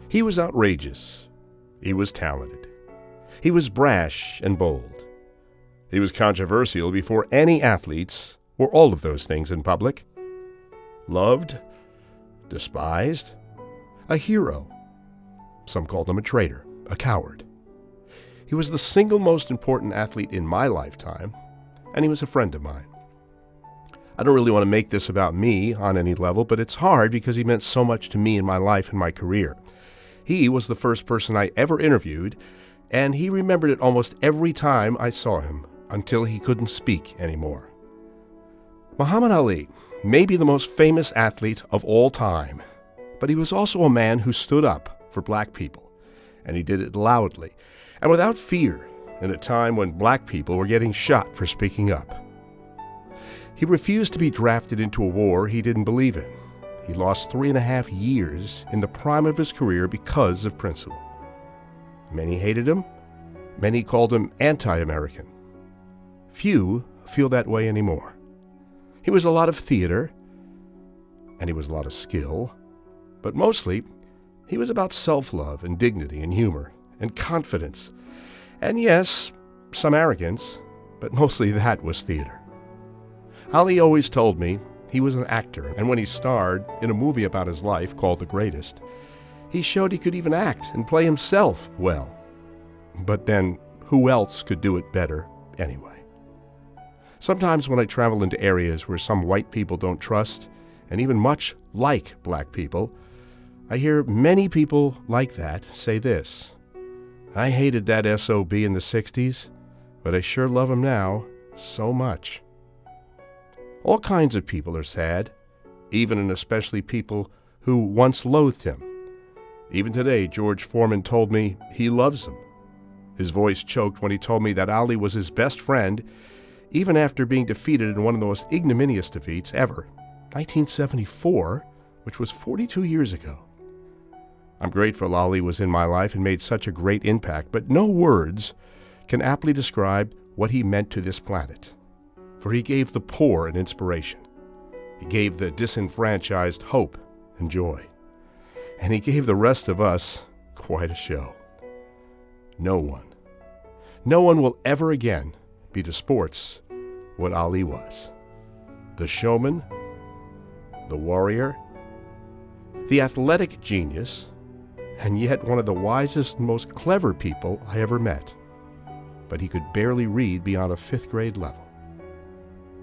He was outrageous. He was talented. He was brash and bold. He was controversial before any athletes were all of those things in public. Loved, despised, a hero. Some called him a traitor, a coward. He was the single most important athlete in my lifetime, and he was a friend of mine. I don't really want to make this about me on any level, but it's hard because he meant so much to me in my life and my career. He was the first person I ever interviewed, and he remembered it almost every time I saw him, until he couldn't speak anymore. Muhammad Ali may be the most famous athlete of all time, but he was also a man who stood up for black people, and he did it loudly and without fear in a time when black people were getting shot for speaking up. He refused to be drafted into a war he didn't believe in. He lost 3.5 years in the prime of his career because of principle. Many hated him. Many called him anti-American. Few feel that way anymore. He was a lot of theater, and he was a lot of skill, but mostly he was about self-love and dignity and humor and confidence. And yes, some arrogance, but mostly that was theater. Ali always told me he was an actor, and when he starred in a movie about his life called The Greatest, he showed he could even act and play himself well. But then, who else could do it better anyway? Sometimes when I travel into areas where some white people don't trust, and even much like black people, I hear many people like that say this: I hated that SOB in the 60s, but I sure love him now so much. All kinds of people are sad, even and especially people who once loathed him. Even today, George Foreman told me he loves him. His voice choked when he told me that Ali was his best friend, even after being defeated in one of the most ignominious defeats ever, 1974, which was 42 years ago. I'm grateful Ali was in my life and made such a great impact, but no words can aptly describe what he meant to this planet. For he gave the poor an inspiration. He gave the disenfranchised hope and joy. And he gave the rest of us quite a show. No one will ever again be to sports what Ali was. The showman, the warrior, the athletic genius, and yet one of the wisest and most clever people I ever met. But he could barely read beyond a 5th grade level.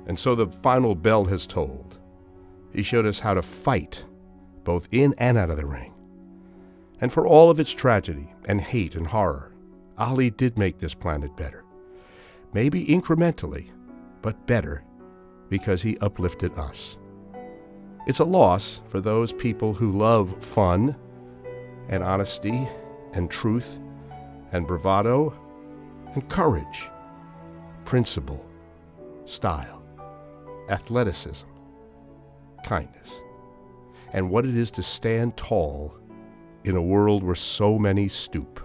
And so the final bell has tolled. He showed us how to fight, both in and out of the ring. And for all of its tragedy and hate and horror, Ali did make this planet better. Maybe incrementally, but better because he uplifted us. It's a loss for those people who love fun and honesty and truth and bravado and courage, principle, style, athleticism, kindness, and what it is to stand tall in a world where so many stoop.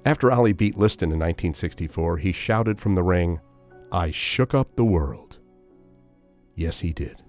After Ali beat Liston in 1964, he shouted from the ring, "I shook up the world." Yes, he did.